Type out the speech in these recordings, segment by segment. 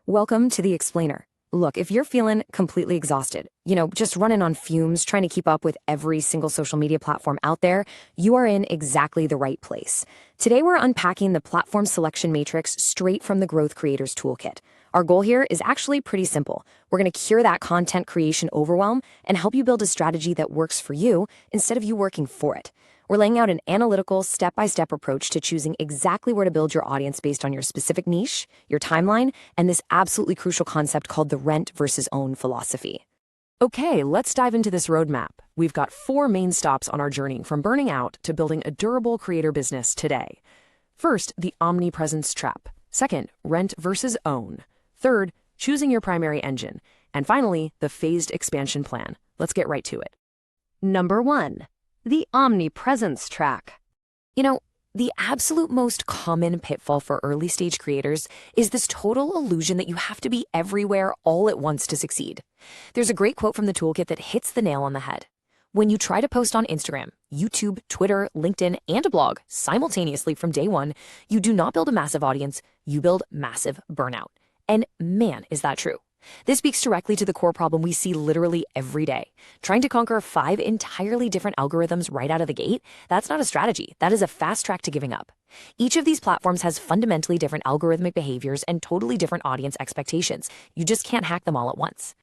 Welcome to the Explainer. Look, if you're feeling completely exhausted, just running on fumes, trying to keep up with every single social media platform out there, you are in exactly the right place. Today, we're unpacking the platform selection matrix straight from the Growth Creators Toolkit. Our goal here is actually pretty simple. We're going to cure that content creation overwhelm and help you build a strategy that works for you instead of you working for it. We're laying out an analytical, step-by-step approach to choosing exactly where to build your audience based on your specific niche, your timeline, and this absolutely crucial concept called the rent versus own philosophy. Okay, let's dive into this roadmap. We've got 4 main stops on our journey from burning out to building a durable creator business today. First, the Omnipresence Trap. Second, rent versus own. Third, choosing your primary engine. And finally, the phased expansion plan. Let's get right to it. Number 1. The Omnipresence Trap. The absolute most common pitfall for early-stage creators is this total illusion that you have to be everywhere all at once to succeed. There's a great quote from the toolkit that hits the nail on the head. When you try to post on Instagram, YouTube, Twitter, LinkedIn, and a blog simultaneously from day one, you do not build a massive audience, you build massive burnout. And man, is that true. This speaks directly to the core problem we see literally every day. Trying to conquer 5 entirely different algorithms right out of the gate, that's not a strategy. That is a fast track to giving up. Each of these platforms has fundamentally different algorithmic behaviors and totally different audience expectations. You just can't hack them all at once.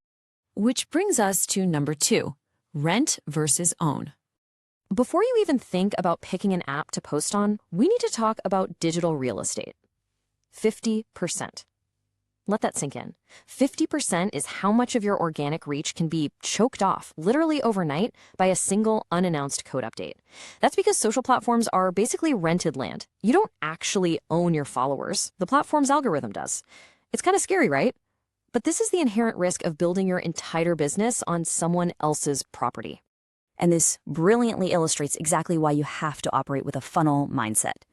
Which brings us to number 2, rent versus own. Before you even think about picking an app to post on, we need to talk about digital real estate. 50%. Let that sink in. 50% is how much of your organic reach can be choked off, literally overnight, by a single unannounced code update. That's because social platforms are basically rented land. You don't actually own your followers. The platform's algorithm does. It's kind of scary, right? But this is the inherent risk of building your entire business on someone else's property. And this brilliantly illustrates exactly why you have to operate with a funnel mindset.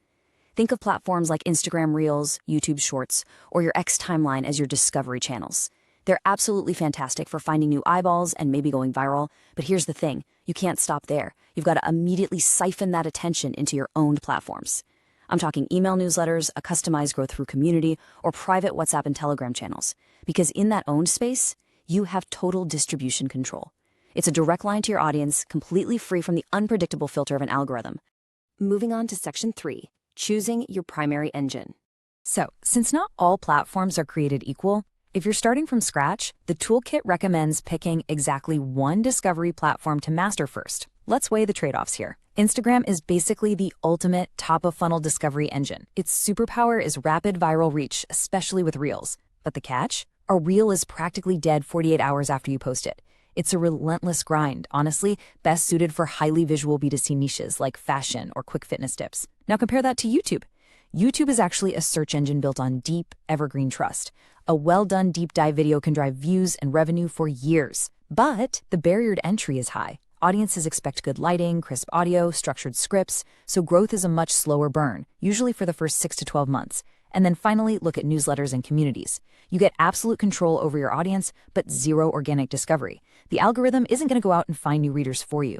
Think of platforms like Instagram Reels, YouTube Shorts, or your X timeline as your discovery channels. They're absolutely fantastic for finding new eyeballs and maybe going viral, but here's the thing, you can't stop there. You've got to immediately siphon that attention into your owned platforms. I'm talking email newsletters, a customized growth through community, or private WhatsApp and Telegram channels. Because in that owned space, you have total distribution control. It's a direct line to your audience, completely free from the unpredictable filter of an algorithm. Moving on to section 3. Choosing your primary engine. So, since not all platforms are created equal, if you're starting from scratch, the toolkit recommends picking exactly one discovery platform to master first. Let's weigh the trade-offs here. Instagram is basically the ultimate top-of-funnel discovery engine. Its superpower is rapid viral reach, especially with Reels. But the catch? A Reel is practically dead 48 hours after you post it. It's a relentless grind, honestly, best suited for highly visual B2C niches like fashion or quick fitness tips. Now compare that to YouTube. YouTube is actually a search engine built on deep, evergreen trust. A well-done deep dive video can drive views and revenue for years. But the barrier to entry is high. Audiences expect good lighting, crisp audio, structured scripts, so growth is a much slower burn, usually for the first 6 to 12 months. And then finally, look at newsletters and communities. You get absolute control over your audience, but zero organic discovery. The algorithm isn't going to go out and find new readers for you.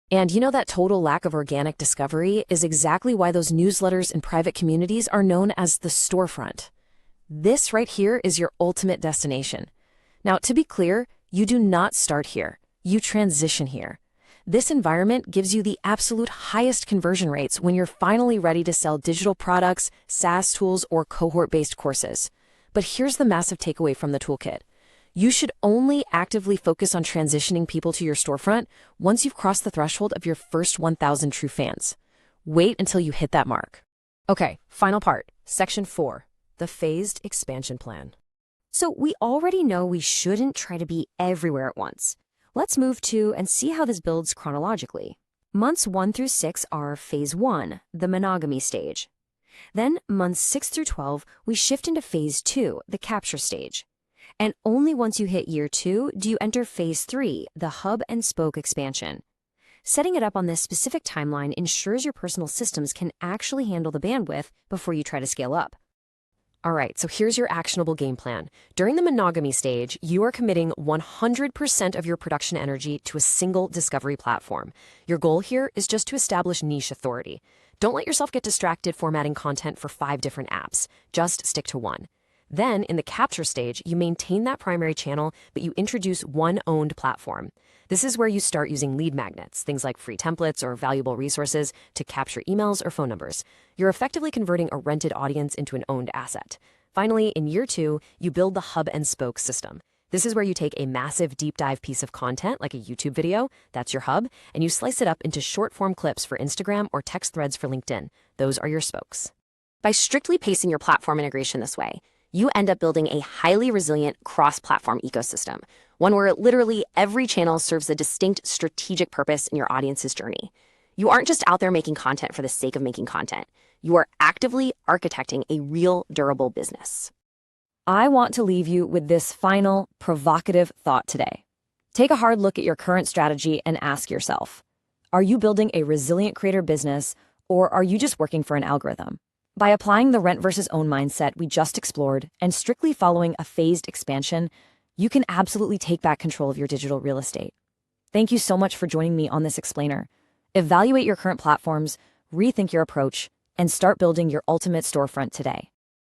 And that total lack of organic discovery is exactly why those newsletters and private communities are known as the storefront. This right here is your ultimate destination. Now, to be clear, you do not start here. You transition here. This environment gives you the absolute highest conversion rates when you're finally ready to sell digital products, SaaS tools, or cohort-based courses. But here's the massive takeaway from the toolkit. You should only actively focus on transitioning people to your storefront once you've crossed the threshold of your first 1,000 true fans. Wait until you hit that mark. Okay, final part, section 4, the phased expansion plan. So we already know we shouldn't try to be everywhere at once. Let's move to and see how this builds chronologically. Months 1 through 6 are phase 1, the monogamy stage. Then months 6 through 12, we shift into phase 2, the capture stage. And only once you hit year 2 do you enter phase 3, the hub and spoke expansion. Setting it up on this specific timeline ensures your personal systems can actually handle the bandwidth before you try to scale up. All right, so here's your actionable game plan. During the monogamy stage, you are committing 100% of your production energy to a single discovery platform. Your goal here is just to establish niche authority. Don't let yourself get distracted formatting content for 5 different apps. Just stick to one. Then, in the capture stage, you maintain that primary channel, but you introduce one owned platform. This is where you start using lead magnets, things like free templates or valuable resources, to capture emails or phone numbers. You're effectively converting a rented audience into an owned asset. Finally, in year 2, you build the hub and spoke system. This is where you take a massive deep dive piece of content, like a YouTube video, that's your hub, and you slice it up into short form clips for Instagram or text threads for LinkedIn. Those are your spokes. By strictly pacing your platform integration this way, you end up building a highly resilient cross-platform ecosystem, one where literally every channel serves a distinct strategic purpose in your audience's journey. You aren't just out there making content for the sake of making content. You are actively architecting a real, durable business. I want to leave you with this final, provocative thought today. Take a hard look at your current strategy and ask yourself, are you building a resilient creator business, or are you just working for an algorithm? By applying the rent versus own mindset we just explored and strictly following a phased expansion, you can absolutely take back control of your digital real estate. Thank you so much for joining me on this explainer. Evaluate your current platforms, rethink your approach, and start building your ultimate storefront today.